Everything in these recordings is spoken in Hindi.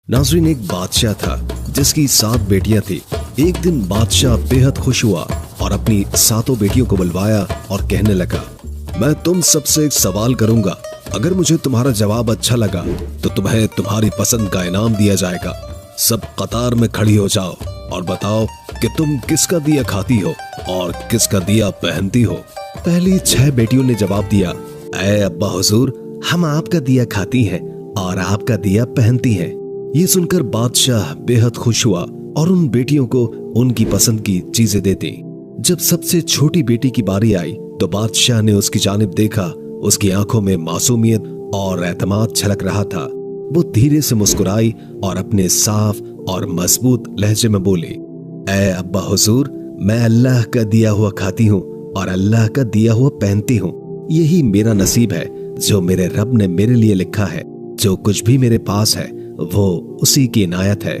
नाज़रीन, एक बादशाह था जिसकी 7 बेटियां थी। एक दिन बादशाह बेहद खुश हुआ और अपनी 7 बेटियों को बुलवाया और कहने लगा, मैं तुम सबसे एक सवाल करूंगा। अगर मुझे तुम्हारा जवाब अच्छा लगा तो तुम्हें तुम्हारी पसंद का इनाम दिया जाएगा। सब कतार में खड़ी हो जाओ और बताओ कि तुम किसका दिया खाती हो और किसका दिया पहनती हो। पहली 6 बेटियों ने जवाब दिया, ऐ अब्बा हुजूर, हम आपका दिया खाती हैं और आपका दिया पहनती हैं। ये सुनकर बादशाह बेहद खुश हुआ और उन बेटियों को उनकी पसंद की चीजें दे दी। जब सबसे छोटी बेटी की बारी आई तो बादशाह ने उसकी जानिब देखा। उसकी आंखों में मासूमियत और एतमाद छलक रहा था। वो धीरे से मुस्कुराई और अपने साफ और मजबूत लहजे में बोली, ऐ अब्बा हुजूर, मैं अल्लाह का दिया हुआ खाती हूँ और अल्लाह का दिया हुआ पहनती हूँ। यही मेरा नसीब है जो मेरे रब ने मेरे लिए लिखा है। जो कुछ भी मेरे पास है वो उसी की इनायत है।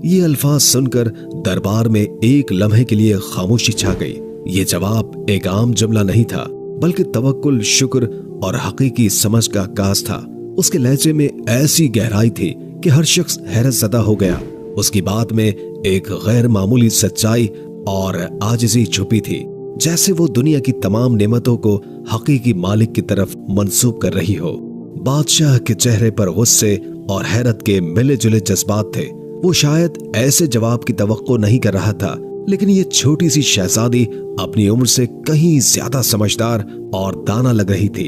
ये अल्फाज सुनकर दरबार में एक लम्हे के लिए खामोशी छा गई। ये जवाब एक आम जुमला नहीं था, बल्कि तवक्कुल, शुक्र और हकीकी समझ का आगाज था। उसके लहजे में ऐसी गहराई थी कि हर शख्स हैरत ज़दा हो गया। उसकी बात में एक गैर मामूली सच्चाई और आजिज़ी छुपी थी, जैसे वो दुनिया की तमाम नेमतों को हकीकी मालिक की तरफ मंसूब कर रही हो। बादशाह के चेहरे पर गुस्से और हैरत के मिले जुले जज्बात थे। वो शायद ऐसे जवाब की तवक्को नहीं कर रहा था, लेकिन ये छोटी सी शहजादी अपनी उम्र से कहीं ज्यादा समझदार और दाना लग रही थी।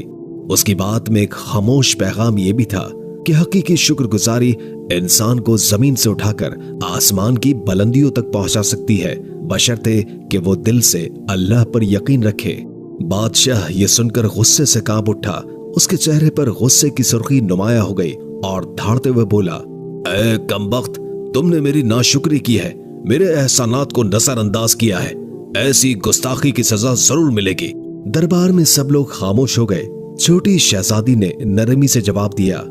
उसकी बात में एक खामोश पैगाम ये भी था कि हकीकी शुक्रगुजारी इंसान को जमीन से उठाकर आसमान की बुलंदियों तक पहुंचा सकती है, बशर्ते कि वो दिल से अल्लाह पर यकीन रखे। बादशाह ये सुनकर गुस्से से कांप उठा। उसके चेहरे पर गुस्से की सुर्खी नुमाया हो गई और धाड़ते हुए बोला, ऐ कमबख्त, तुमने मेरी नाशुक्री की है, मेरे एहसानात को नजरअंदाज किया है। ऐसी गुस्ताखी की सजा जरूर मिलेगी। दरबार में सब लोग खामोश हो गए। छोटी शहजादी ने नरमी से जवाब दिया,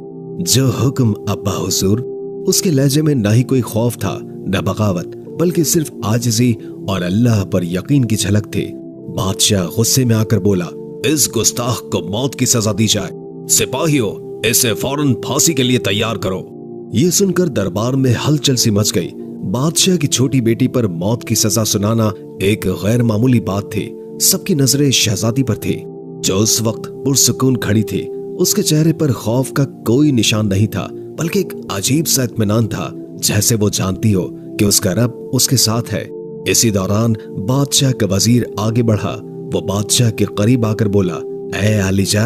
जो हुक्म अब्बा हुजूर। उसके लहजे में न ही कोई खौफ था न बगावत, बल्कि सिर्फ आजिज़ी और अल्लाह पर यकीन की झलक थी। बादशाह गुस्से में आकर बोला, इस गुस्ताख को मौत की सजा दी जाए। सिपाहियों, इसे फौरन फांसी के लिए तैयार करो। ये सुनकर दरबार में हलचल सी मच गई। बादशाह की छोटी बेटी पर मौत की सजा सुनाना एक गैर मामूली बात थी। सबकी नजरें शहजादी पर थी, जो उस वक्त पुरसुकून खड़ी थी। उसके चेहरे पर खौफ का कोई निशान नहीं था, बल्कि एक अजीब सा इत्मीनान था, जैसे वो जानती हो कि उसका रब उसके साथ है। इसी दौरान बादशाह का वजीर आगे बढ़ा। वो बादशाह के करीब आकर बोला, ऐ आलिजा,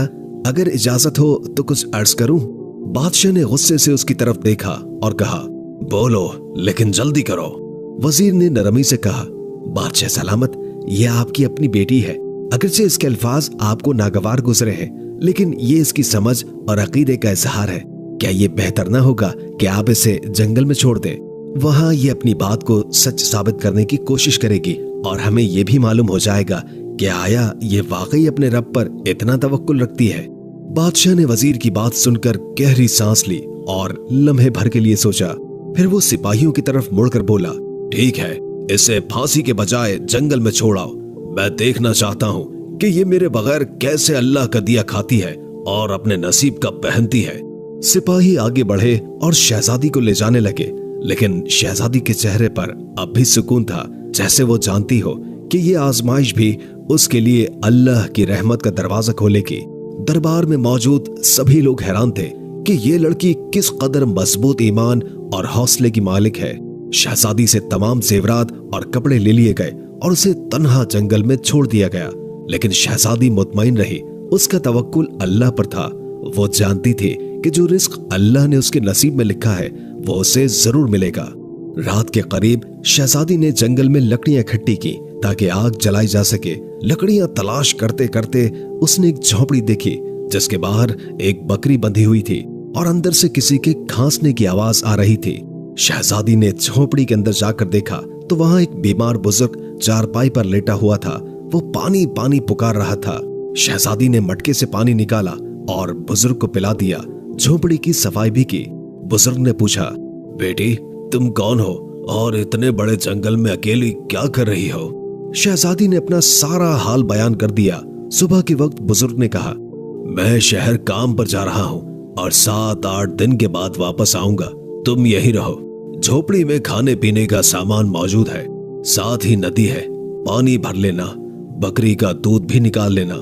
अगर इजाजत हो तो कुछ अर्ज करूं। बादशाह ने गुस्से से उसकी तरफ देखा और कहा, बोलो, लेकिन जल्दी करो। वजीर ने नरमी से कहा, बादशाह सलामत, ये आपकी अपनी बेटी है। अगरचे इसके अल्फाज आपको नागवार गुजरे हैं, लेकिन ये इसकी समझ और अकीदे का इजहार है। क्या ये बेहतर ना होगा कि आप इसे जंगल में छोड़ दें? वहां ये अपनी बात को सच साबित करने की कोशिश करेगी और हमें ये भी मालूम हो जाएगा कि आया ये वाकई अपने रब पर इतना तवक्कुल रखती है। बादशाह ने वजीर की बात सुनकर गहरी सांस ली और लम्हे भर के लिए सोचा। फिर वो सिपाहियों की तरफ मुड़कर बोला, ठीक है, इसे फांसी के बजाय जंगल में छोड़ाओ। मैं देखना चाहता हूँ कि ये मेरे बगैर कैसे अल्लाह का दिया खाती है और अपने नसीब का पहनती है। सिपाही आगे बढ़े और शहजादी को ले जाने लगे, लेकिन शहजादी के चेहरे पर अब भी सुकून था, जैसे वो जानती हो कि ये आजमाइश भी उसके लिए अल्लाह की रहमत का दरवाजा खोलेगी। दरबार में मौजूद सभी लोग हैरान थे कि ये लड़की किस कदर मजबूत ईमान और हौसले की मालिक है। शहजादी से तमाम जेवरात और कपड़े ले लिए गए और उसे तन्हा जंगल में छोड़ दिया गया, लेकिन शहजादी मुतमईन रही। उसका तवक्कुल अल्लाह पर था। वो जानती थी कि जो रिस्क अल्लाह ने उसके नसीब में लिखा है वो उसे जरूर मिलेगा। रात के करीब शहजादी ने जंगल में लकड़ियां इकट्ठी की ताकि आग जलाई जा सके। लकड़ियां तलाश करते करते उसने एक झोपड़ी देखी, जिसके बाहर एक बकरी बंधी हुई थी और अंदर से किसी के खांसने की आवाज आ रही थी। शहजादी ने झोपड़ी के अंदर जाकर देखा तो वहां एक बीमार बुजुर्ग चारपाई पर लेटा हुआ था। वो पानी पानी पुकार रहा था। शहजादी ने मटके से पानी निकाला और बुजुर्ग को पिला दिया। झोपड़ी की सफाई भी की। बुजुर्ग ने पूछा, बेटी, तुम कौन हो और इतने बड़े जंगल में अकेली क्या कर रही हो? शहजादी ने अपना सारा हाल बयान कर दिया। सुबह के वक्त बुजुर्ग ने कहा, मैं शहर काम पर जा रहा हूँ और 7-8 दिन के बाद वापस आऊंगा। तुम यहीं रहो, झोपड़ी में खाने पीने का सामान मौजूद है, साथ ही नदी है, पानी भर लेना, बकरी का दूध भी निकाल लेना।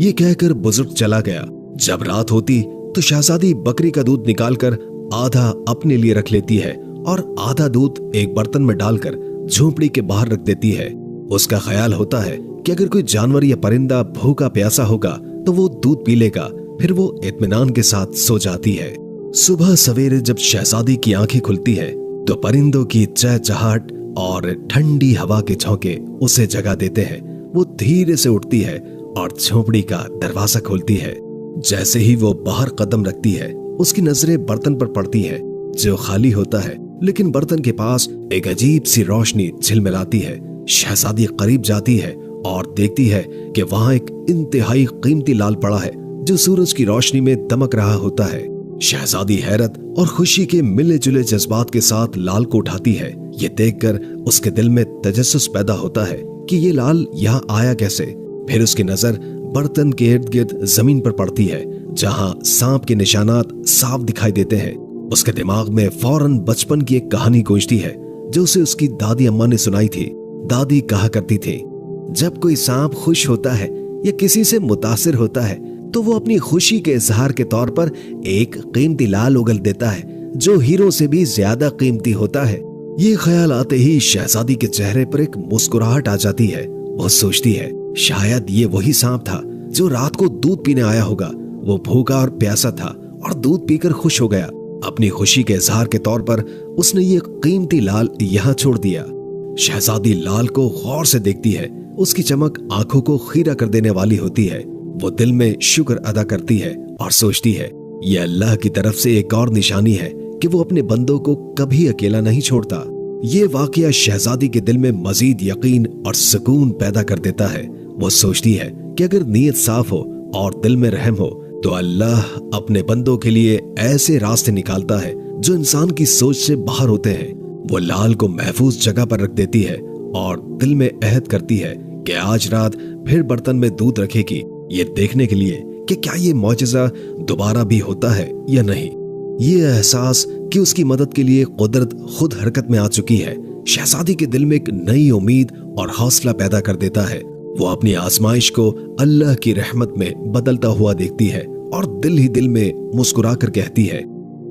ये कहकर बुजुर्ग चला गया। जब रात होती तो शहजादी बकरी का दूध निकालकर आधा अपने लिए रख लेती है और आधा दूध एक बर्तन में डालकर झोपड़ी के बाहर रख देती है। उसका ख्याल होता है कि अगर कोई जानवर या परिंदा भूखा प्यासा होगा तो वो दूध पी लेगा, फिर वो इत्मीनान के साथ सो जाती है। सुबह सवेरे जब शहजादी की आंखें खुलती है तो परिंदों की चहचहाट और ठंडी हवा के झोंके उसे जगा देते हैं। वो धीरे से उठती है और झोपड़ी का दरवाजा खोलती है। जैसे ही वो बाहर कदम रखती है, उसकी नजरें बर्तन पर पड़ती है जो खाली होता है, लेकिन बर्तन के पास एक अजीब सी रोशनी झिलमिलाती है। शहजादी करीब जाती है और देखती है कि वहां एक इंतहाई कीमती लाल पड़ा है जो सूरज की रोशनी में दमक रहा होता है। शहजादी हैरत और खुशी के मिले जुले जज्बात के साथ लाल को उठाती है। ये देखकर उसके दिल में तजस्सुस पैदा होता है कि ये लाल यहाँ आया कैसे। फिर उसकी नजर बर्तन के इर्द गिर्द जमीन पर पड़ती है जहां सांप के निशानात साफ दिखाई देते हैं। उसके दिमाग में फौरन बचपन की एक कहानी गूंजती है जो उसे उसकी दादी अम्मा ने सुनाई थी। दादी कहा करती थी, जब कोई सांप खुश होता है या किसी से मुतासिर होता है तो वो अपनी खुशी के इजहार के तौर पर एक कीमती लाल उगल देता है जो हीरो से भी ज्यादा कीमती होता है। ये ख्याल आते ही शहजादी के चेहरे पर एक मुस्कुराहट आ जाती है। वो सोचती है शायद ये वही सांप था जो रात को दूध पीने आया होगा। वो भूखा और प्यासा था और दूध पीकर खुश हो गया। अपनी खुशी के इजहार के तौर पर उसने ये कीमती लाल यहाँ छोड़ दिया। शहजादी लाल को गौर से देखती है। उसकी चमक आंखों को खीरा कर देने वाली होती है। वो दिल में शुक्र अदा करती है और सोचती है ये अल्लाह की तरफ से एक और निशानी है कि वो अपने बंदों को कभी अकेला नहीं छोड़ता। ये वाकया शहजादी के दिल में मजीद यकीन और सुकून पैदा कर देता है। वो सोचती है कि अगर नीयत साफ हो और दिल में रहम हो तो अल्लाह अपने बंदों के लिए ऐसे रास्ते निकालता है जो इंसान की सोच से बाहर होते हैं। वो लाल को महफूज जगह पर रख देती है और दिल में अहद करती है कि आज रात फिर बर्तन में दूध रखेगी, ये देखने के लिए कि क्या ये मौजज़ा दोबारा भी होता है या नहीं। ये एहसास कि उसकी मदद के लिए कुदरत खुद हरकत में आ चुकी है शहजादी के दिल में एक नई उम्मीद और हौसला पैदा कर देता है। वो अपनी आजमाइश को अल्लाह की रहमत में बदलता हुआ देखती है और दिल ही दिल में मुस्कुरा कर कहती है,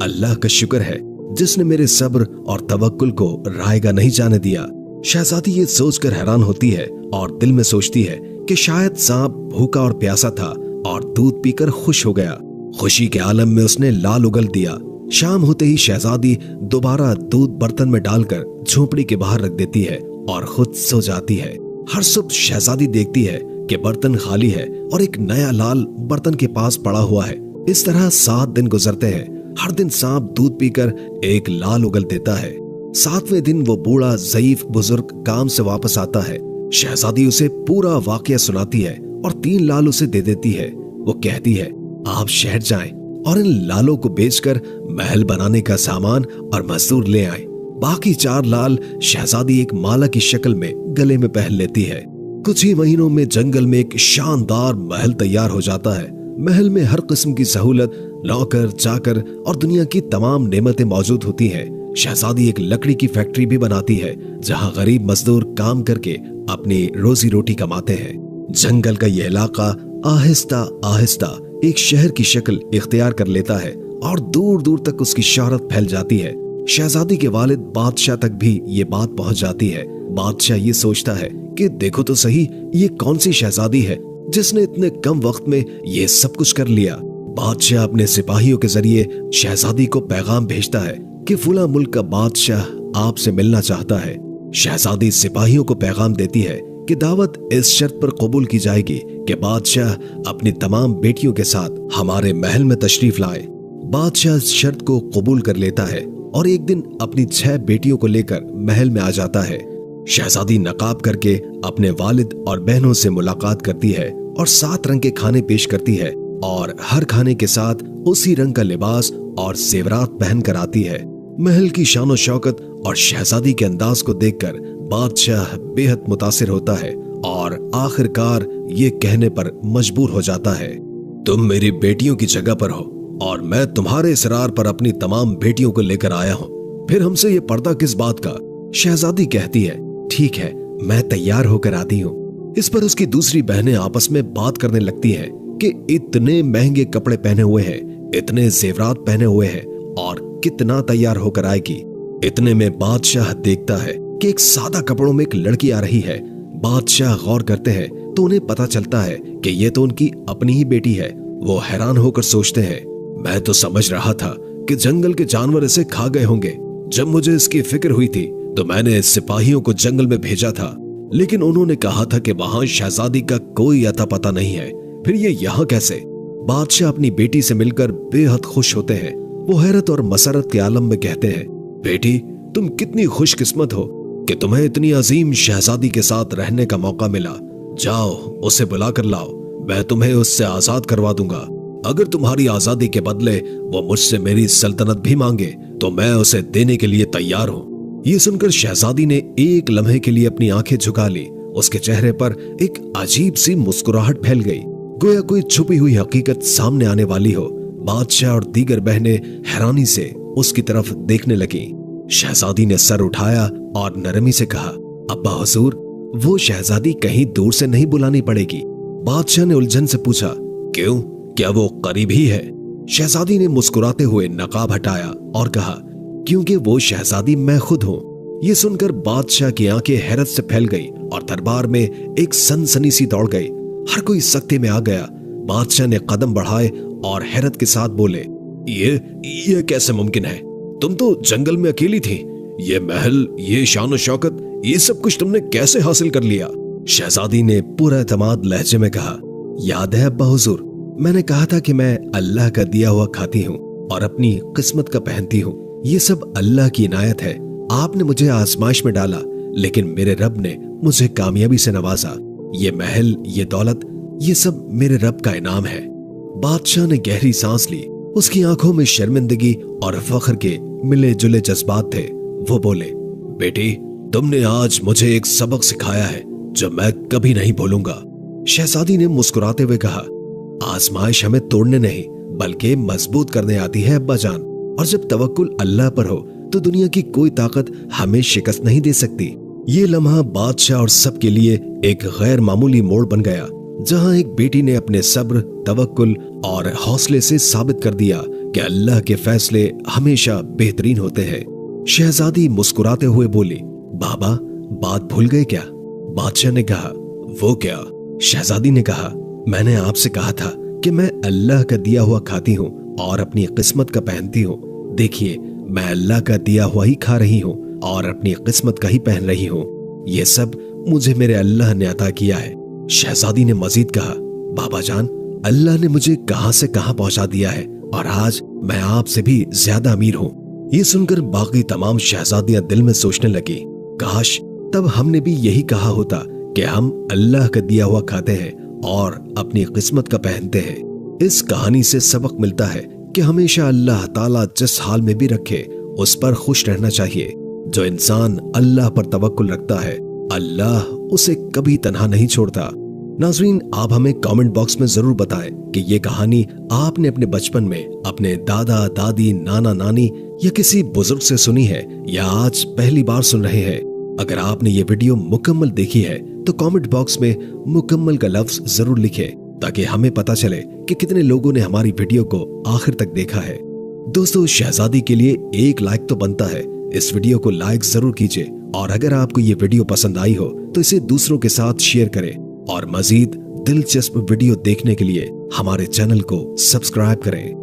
अल्लाह का शुक्र है जिसने मेरे सब्र और तवक्कुल को रायगा नहीं जाने दिया। शहजादी ये सोचकर हैरान होती है और दिल में सोचती है कि शायद सांप भूखा और प्यासा था और दूध पीकर खुश हो गया। खुशी के आलम में उसने लाल उगल दिया। शाम होते ही शहजादी दोबारा दूध बर्तन में डालकर झोपड़ी के बाहर रख देती है और खुद सो जाती है। हर सुबह शहजादी देखती है कि बर्तन खाली है और एक नया लाल बर्तन के पास पड़ा हुआ है। इस तरह 7 दिन गुजरते हैं। हर दिन सांप दूध पीकर एक लाल उगल देता है। 7वें दिन वो बूढ़ा ज़ईफ बुजुर्ग काम से वापस आता है। शहजादी उसे पूरा वाकया सुनाती है और 3 लाल उसे दे देती है। वो कहती है, आप शहर जाएं और इन लालों को बेचकर महल बनाने का सामान और मजदूर ले आएं। बाकी 4 लाल शहजादी एक माला की शक्ल में गले में पहन लेती है। कुछ ही महीनों में जंगल में एक शानदार महल तैयार हो जाता है। महल में हर किस्म की सहूलत, नौकर चाकर और दुनिया की तमाम नेमतें मौजूद होती हैं। शहजादी एक लकड़ी की फैक्ट्री भी बनाती है जहां गरीब मजदूर काम करके अपनी रोजी रोटी कमाते हैं। जंगल का यह इलाका आहिस्ता आहिस्ता एक शहर की शक्ल इख्तियार कर लेता है और दूर दूर तक उसकी शोहरत फैल जाती है। शहजादी के वालिद बादशाह तक भी ये बात पहुंच जाती है। बादशाह ये सोचता है कि देखो तो सही, ये कौन सी शहजादी है जिसने इतने कम वक्त में ये सब कुछ कर लिया। बादशाह अपने सिपाहियों के जरिए शहजादी को पैगाम भेजता है कि फुला मुल्क का बादशाह आपसे मिलना चाहता है। शहजादी सिपाहियों को पैगाम देती है कि दावत इस शर्त पर कबूल की जाएगी कि बादशाह अपनी तमाम बेटियों के साथ हमारे महल में तशरीफ लाए। बादशाह इस शर्त को कबूल कर लेता है और एक दिन अपनी 6 बेटियों को लेकर महल में आ जाता है। शहजादी नकाब करके अपने वालिद और बहनों से मुलाकात करती है और 7 रंग के खाने पेश करती है और हर खाने के साथ उसी रंग का लिबास और जेवरात पहन कर आती है। महल की शानो शौकत और शहजादी के अंदाज को देखकर बादशाह बेहद मुतासिर होता है और आखिरकार ये कहने पर मजबूर हो जाता है, तुम मेरी बेटियों की जगह पर हो और मैं तुम्हारे इसरार पर अपनी तमाम बेटियों को लेकर आया हूँ। फिर हमसे ये पर्दा किस बात का? शहजादी कहती है, ठीक है, मैं तैयार होकर आती हूँ। इस पर उसकी दूसरी बहनें आपस में बात करने लगती हैं कि इतने महंगे कपड़े पहने हुए हैं, इतने जेवरात पहने हुए हैं और कितना तैयार होकर आएगी। इतने में बादशाह देखता है कि एक सादा कपड़ों में एक लड़की आ रही है। बादशाह गौर करते हैं तो उन्हें पता चलता है कि ये तो उनकी अपनी ही बेटी है। वो हैरान होकर सोचते हैं, मैं तो समझ रहा था कि जंगल के जानवर इसे खा गए होंगे। जब मुझे इसकी फिक्र हुई थी तो मैंने सिपाहियों को जंगल में भेजा था, लेकिन उन्होंने कहा था कि वहां शहजादी का कोई अता पता नहीं है। फिर ये यहाँ कैसे? बादशाह अपनी बेटी से मिलकर बेहद खुश होते हैं। वो हैरत और मसरत के आलम में कहते हैं, बेटी, तुम कितनी खुशकिस्मत हो कि तुम्हें इतनी अजीम शहजादी के साथ रहने का मौका मिला। जाओ, उसे बुला कर लाओ, मैं तुम्हें उससे आजाद करवा दूंगा। अगर तुम्हारी आजादी के बदले वो मुझसे मेरी सल्तनत भी मांगे तो मैं उसे देने के लिए तैयार हूँ। ये सुनकर शहजादी ने एक लम्हे के लिए अपनी आंखें झुका ली। उसके चेहरे पर एक अजीब सी मुस्कुराहट फैल गई, गोया कोई छुपी हुई हकीकत सामने आने वाली हो। बादशाह और दीगर बहनें हैरानी से उसकी तरफ देखने लगी। शहजादी ने सर उठाया और नरमी से कहा, अब्बा हुजूर, वो शहजादी कहीं दूर से नहीं बुलानी पड़ेगी। बादशाह ने उलझन से पूछा, क्यों, क्या वो करीब ही है? शहजादी ने मुस्कुराते हुए नकाब हटाया और कहा, क्योंकि वो शहजादी मैं खुद हूँ। ये सुनकर बादशाह की आंखें हैरत से फैल गई और दरबार में एक सनसनी सी दौड़ गई। हर कोई सख्ते में आ गया। बादशाह ने कदम बढ़ाए और हैरत के साथ बोले, ये कैसे मुमकिन है? तुम तो जंगल में अकेली थी। ये महल, ये शान और शौकत, ये सब कुछ तुमने कैसे हासिल कर लिया? शहजादी ने पूरा एतमाद लहजे में कहा, याद है अब्बा हुजूर, मैंने कहा था कि मैं अल्लाह का दिया हुआ खाती हूँ और अपनी किस्मत का पहनती हूँ। ये सब अल्लाह की इनायत है। आपने मुझे आजमाइश में डाला, लेकिन मेरे रब ने मुझे कामयाबी से नवाजा। ये महल, ये दौलत, ये सब मेरे रब का इनाम है। बादशाह ने गहरी सांस ली। उसकी आंखों में शर्मिंदगी और फख्र के मिले जुले जज्बात थे। वो बोले, बेटी, तुमने आज मुझे एक सबक सिखाया है जो मैं कभी नहीं भूलूंगा। शहजादी ने मुस्कुराते हुए कहा, आजमाइश हमें तोड़ने नहीं बल्कि मजबूत करने आती है अब्बा जान, और जब तवक्कुल अल्लाह पर हो तो दुनिया की कोई ताकत हमें शिकस्त नहीं दे सकती। ये लम्हा बादशाह और सबके लिए एक गैर मामूली मोड़ बन गया, जहां एक बेटी ने अपने सब्र, तवक्कुल और हौसले से साबित कर दिया कि अल्लाह के फैसले हमेशा बेहतरीन होते हैं। शहजादी मुस्कुराते हुए बोली, बाबा, बात भूल गए क्या? बादशाह ने कहा, वो क्या? शहजादी ने कहा, मैंने आपसे कहा था कि मैं अल्लाह का दिया हुआ खाती हूँ और अपनी किस्मत का पहनती हूँ। देखिए, मैं अल्लाह का दिया हुआ ही खा रही हूँ और अपनी किस्मत का ही पहन रही हूँ। ये सब मुझे मेरे अल्लाह ने अता किया है। शहजादी ने मजीद कहा, बाबा जान, अल्लाह ने मुझे कहां से कहां पहुंचा दिया है और आज मैं आपसे भी ज्यादा अमीर हूँ। ये सुनकर बाकी तमाम शहजादियां दिल में सोचने लगी, काश तब हमने भी यही कहा होता कि हम अल्लाह का दिया हुआ खाते हैं और अपनी किस्मत का पहनते हैं। इस कहानी से सबक मिलता है कि हमेशा अल्लाह ताला जिस हाल में भी रखे उस पर खुश रहना चाहिए। जो इंसान अल्लाह पर तवक्कुल रखता है, अल्लाह उसे कभी तन्हा नहीं छोड़ता। नाज़रीन, आप हमें कमेंट बॉक्स में जरूर बताएं कि ये कहानी आपने अपने बचपन में अपने दादा दादी, नाना नानी या किसी बुजुर्ग से सुनी है या आज पहली बार सुन रहे हैं। अगर आपने ये वीडियो मुकम्मल देखी है तो कमेंट बॉक्स में मुकम्मल का लफ्ज जरूर लिखें ताकि हमें पता चले कि कितने लोगों ने हमारी वीडियो को आखिर तक देखा है। दोस्तों, शहजादी के लिए एक लाइक तो बनता है। इस वीडियो को लाइक जरूर कीजिए और अगर आपको ये वीडियो पसंद आई हो तो इसे दूसरों के साथ शेयर करें और मजीद दिलचस्प वीडियो देखने के लिए हमारे चैनल को सब्सक्राइब करें।